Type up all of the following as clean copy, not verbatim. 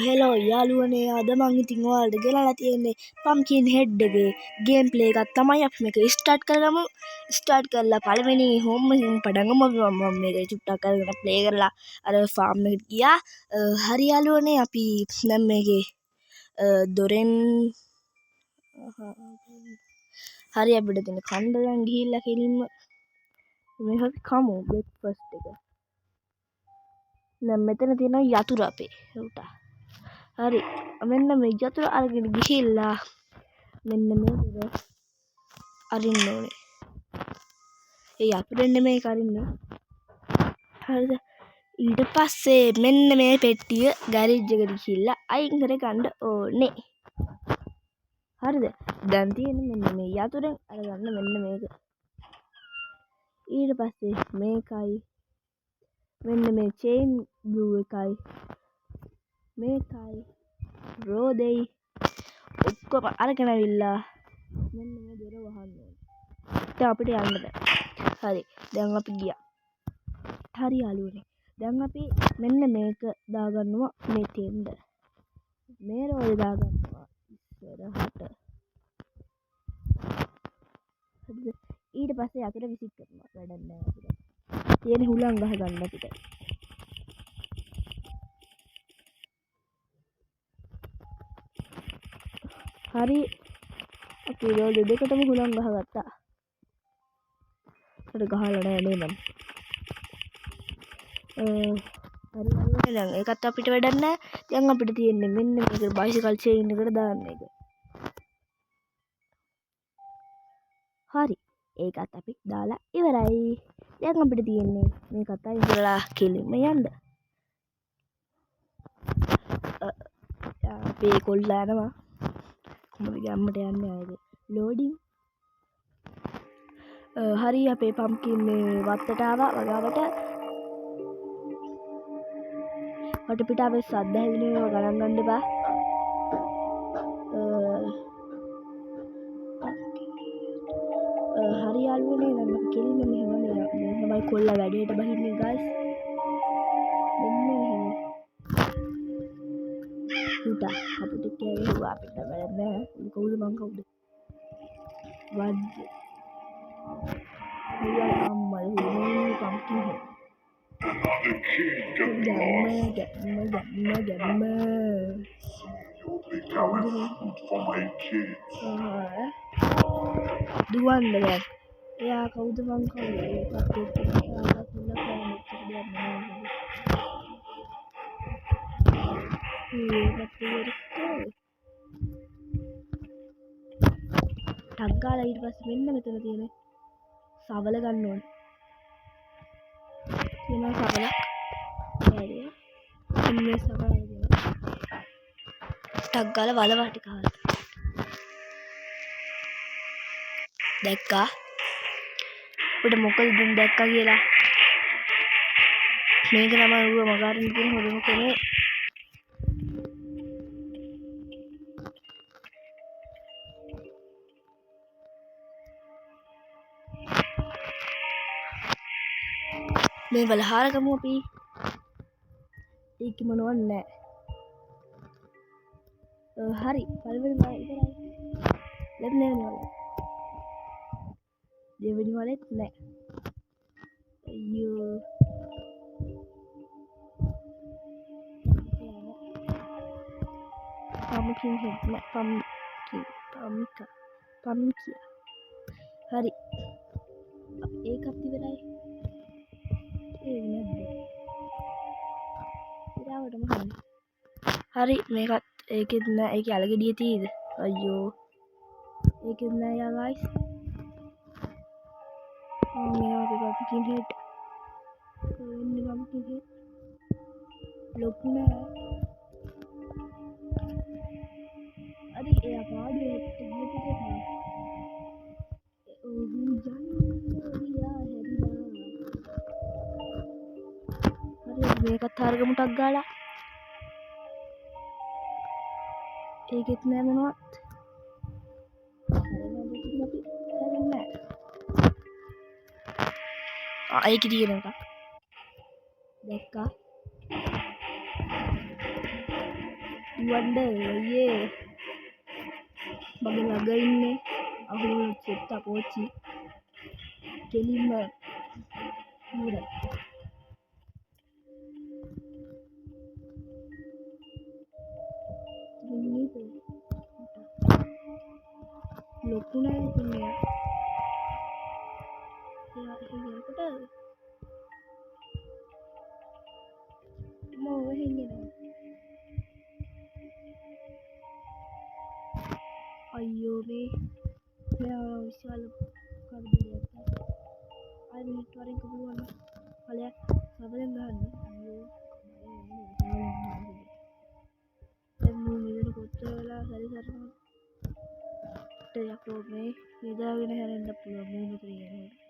Hello යාළුවනේ අද මං ඉතින් ඔයාලට ගෙනලා තියෙන්නේ පම්කින් හෙඩ් එකේ ගේම් ප්ලේ එකක් තමයි අපි මේක ස්ටාර්ට් කරගමු. ස්ටාර්ට් කරලා පළවෙනි හෝම් එකෙන් පටන් ගමු. මම මේක චුට්ටක් අරගෙන ප්ලේ කරලා අර ෆාම් එකට ගියා. හරි යාළුවනේ අපි දැන් මේකේ දොරෙන් හරි අපිට තියෙන කණ්ඩ දැන් ගිහිල්ලා කෙලින්ම මේක කමු බ්‍රෙක්ෆාස්ට් එක. දැන් මෙතන තියෙන යතුරු අපේ උටා. හරි මෙන්න මේ යතුරු අරගෙන ගිහිල්ලා මෙන්න මේක අරින්න ඕනේ. ඒ යතුරුෙන් නෙමෙයි අරින්නේ. හරිද? ඊට පස්සේ මෙන්න මේ පෙට්ටිය ගෑරේජ් එකට ගිහිල්ලා අයින් කර ගන්න ඕනේ. හරිද? දැන් තියෙන්නේ මෙන්න මේ යතුරුෙන් අරගන්න මෙන්න මේක. ඊට පස්සේ මේකයි මෙන්න මේ චේන් බ්ලූ එකයි මේකයි රෝදෙයි ඔක්කොම අරගෙන අවිල්ලා මෙන්න මේ දොර වහන්න ඕනේ. දැන් අපිට යන්න බෑ. හරි දැන් අපි ගියා. හරි යාළුවනේ. දැන් අපි මෙන්න මේක දාගන්නවා මේ තෙන්ද. මේ රෝදේ දාගන්නවා ඉස්සරහට. හරිද? ඊට පස්සේ අතට විසික් කරනවා. වැඩක් නෑ අපිට. තියෙන හුලං ගහ ගන්න අපිට. හරි අපි රෝල් දෙකටම හුලං ගහගත්තා. අර ගහලා නෑ නේ මම. හරි දැන් ඒකත් අපිට වැඩක් නෑ. දැන් අපිට තියෙන්නේ මෙන්න මේක බයිසිකල් චේන් එකට දාන්න එක. හරි ඒකත් අපි දාලා ඉවරයි. දැන් අපිට තියෙන්නේ මේකත් අයින් කරලා කෙලින්ම යන්න. අපේ කොල්ලා යනවා. කොහොමද ගම්මට යන්නේ ආයද? ලෝඩින්. හරි අපේ පම්කින් මේ වත්තට ආවා වගාවට. වටපිටාවේ සද්ද හැදෙනවා ගණන් ගන්න එපා. හරි යාළුවනේ දැන් අපි කෙලින්ම මෙහෙම මේ තමයි කොල්ලා වැඩේට බහින්නේ guys. මෙන්න මෙහෙම. උටා අපිට කෑවේ අපිට වැඩ නෑ. කවුද මං කවුද? වඩ. හරියට අම්මල මේ පම්කින් හෙඩ්. දුවන්න බෑ. එයා කවුද මං කවුද? ටක් ගාලා ඊට පස්සේ මෙන්න මෙතන තියෙන සවල ගන්න ඕනේ. තියෙනවා සවල. හරි. මේ සවල දෙන්න. ටක් ගාලා වලවා ටික හරි. දැක්කා? උඩ මොකද දුන් දැක්කා කියලා? මේක තමයි ඌව මගාරින් තියෙන හොරම කෙනේ. මේ වලහාර ගමු අපි. ඒක මොනවත් නැහැ. හරි පළවෙනි වල ඉවරයි. දෙවෙනි වල. දෙවෙනි වලෙත් නැහැ. අයියෝ. පම්කින් හෙඩ් නෑ පම්කිය. හරි. ඒකත් ඉවරයි. හරි මේකත් ඒකෙත් නෑ. ඒකේ අලගෙඩිය තියෙද? අයියෝ. ඒකෙත් නෑ යා guys. මේ අපේ පම්කින් හෙඩ්. එන්නේ පම්කින් හෙඩ්. ලොකු නෑ. හරි එයා පාඩුවේ ගිය පිටේ තමයි. මේකත් හරගමු ටක් ගාලා. ඒකෙත් නෑ මොනවත්. ඒක තියෙන එකක්. දැක්කා? දුවන්න අයියේ මගේ ළඟ ඉන්නේ අහුවුණු චෙත්ත පෝචි කෙලින්ම නුර ලොකු නෑ ඉන්නේ එයා එහෙකට මොව හෙන්නේ අයියෝ මේ මෙයා විශාල කරදරයක් අය මිනිත් වරෙන් කපුවන්න ඵලයක් සබලෙන් ගන්න අයියෝ දැන් මම මෙතන කොච්චර වෙලා සැරිසරනවා යකෝ මේ නිදාගෙන හැරෙන්න පුළුවන් මේ මෙතන යනවා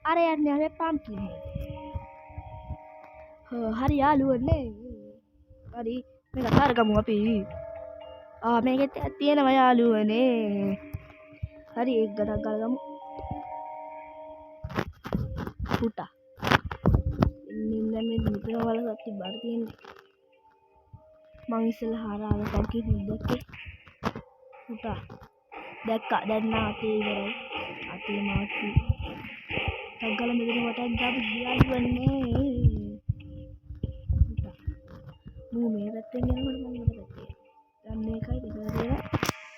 अरे यार ने पाम की हरी आलू ने हरी मेरा घर का मुंह पे मैं कहते तीन भाई आलू ने हरी एक गड़ा गड़ा फूटा निम्न में निकलने वाला सबसे बढ़ती है मांगसल हारा आला सबकी देख के फूटा देखा देखना आते मारती तगल मेरे वटा जब दिया बनने मुंह में रखते हैं ना मुंह में रखते हैं हमने कहा इधर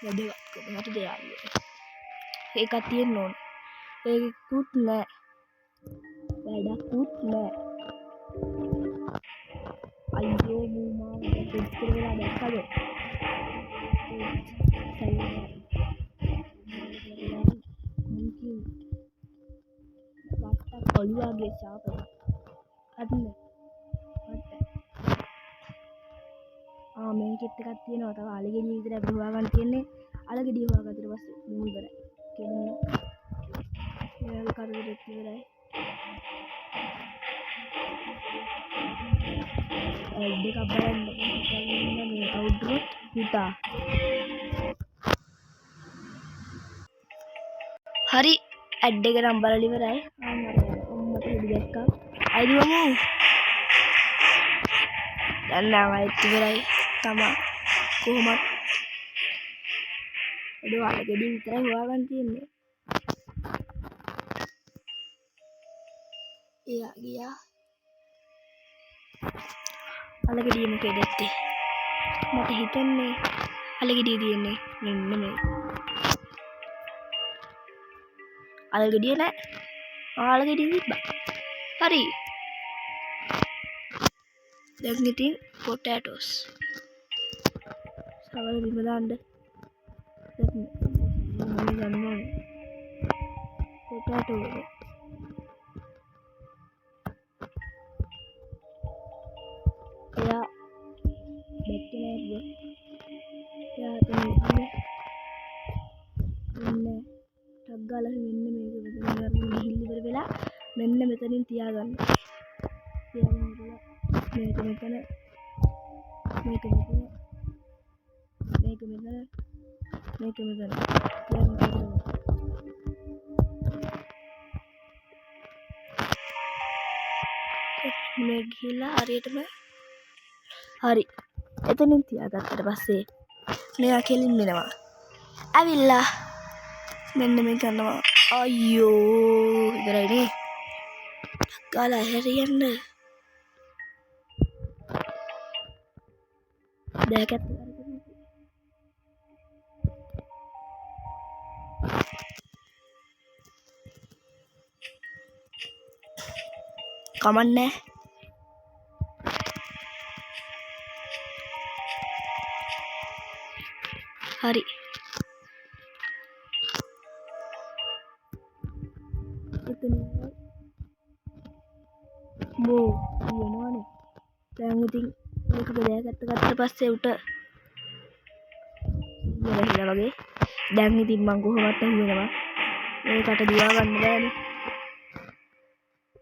ये देगा को मत दे आ एक आती है नोन एक कूट ले बेड़ा कूट ले अयो मुंह मां कुत्ते वाला देखा दे ඔළුවාගේ ශාපය අදින්න මේකෙත් එකක් තියෙනවා තව අලගෙඩිය විතරයි හොයාගන්න තියෙන්නේ අලගෙඩිය හොයාගත්තට පස්සේ මූ ඉවරයි කෙලින්න එයාගේ කරදරෙත් ඉවරයි දෙකක් බලන්න මේ අවුරුදු පුතා හරි ඇඩ් එක නම් බලලා ඉවරයි අම්මට හිඩි දැක්කා අයිදුවමු දැන් නම් අයිත් ඉවරයි තමා කොහොමත් එඩෝ අලගෙඩි විතරයි හොයාගන්න තියෙන්නේ එයා ගියා අලගෙඩිය මොකේද ඇත්තේ මට හිතන්නේ අලගෙඩිය තියෙන්නේ මෙන්න මේ අලගෙඩිය නෑ අලගෙඩිය තිබ්බා හරි දැන් ඉතින් පොටැටෝස් සවල බිම දාන්න මම ගන්නවා පොටැටෝ එයා බැක්කේ නෑ එයා තමයි ඉන්නේ ටග්ගාලා මෙන්න මේක මෙතන ගන්න ගිහින් ඉවර වෙලා මෙන්න මෙතනින් තියාගන්න. තියාගෙන ඉවරලා මේක මෙතන මේක මෙතන මේක මෙතන මේක මෙතන තියාගෙන ඉවරලා මේ ගිහිලා හරියටම හරි එතනින් තියාගත්තට පස්සේ මෙයා කෙලින් වෙනවා. ඇවිල්ලා මෙන්න මේ කරනවා අයියෝ ඉවරයිනේ ගාලා හැරියන්න දැකත් කමන්නේ හරි බෝ වෙනවනේ දැන් ඉතින් මේක බෙදාගත්ත පස්සේ උට ඉවරලා වගේ දැන් ඉතින් මං කොහොමවත් හිතෙනවා මේකට දිවා ගන්න බෑනේ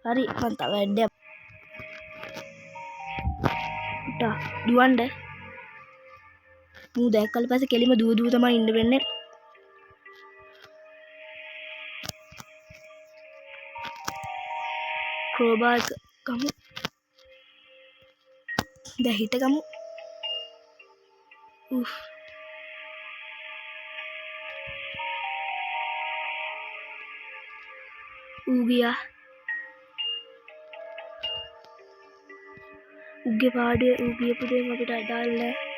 හරි මං තව වැඩක් පුතා දුවන්න මූ දැක්කල් පස්සේ කෙලිම දුව දුව තමයි ඉන්න වෙන්නේ crowbar එක ගමු දැන් හිට ගමු ඌ ගියා උගේ පාඩුවේ ඌ කියපු දේ අපිට අදාළ නැහැ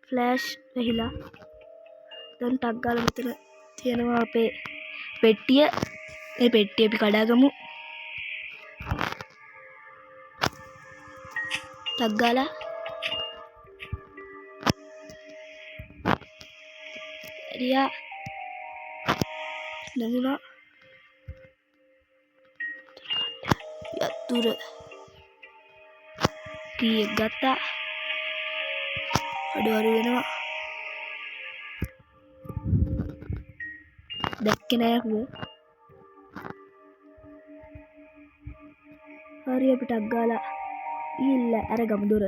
ෆ්ලෑෂ් වෙහිලා දැන් ටක් ගාලා මෙතන තියෙනවා අපේ පෙට්ටිය මේ පෙට්ටිය අපි කඩාගමු ටක් ගාලා එරියා නමුනා යතුරු කීයක් ගත්තා අඩවරු වෙනවා දැක්කේ නෑ කුව හරි අපි ටක් ගාලා ඉල්ල අරගමු දොර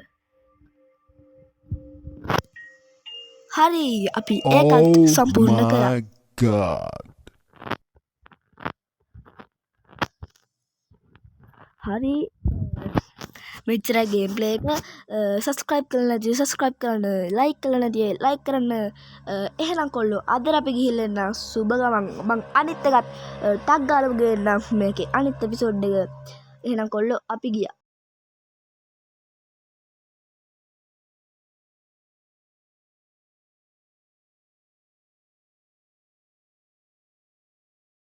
හරි අපි ඒකත් සම්පූර්ණ කරා God. හරි මෙච්චර ගේම් ප්ලේ එක සබස්ක්‍රයිබ් කරලා නැති සබස්ක්‍රයිබ් කරන්න ලයික් කරලා නැති ලයික් කරන්න එහෙනම් කොල්ලෝ අද අපි ගිහිල්ලා එන්න සුබ ගමන් මං අනිත් එකත් ටක් ගාලා ගේන්නම් මේකේ අනිත් එපිසෝඩ් එක එහෙනම් කොල්ලෝ අපි ගියා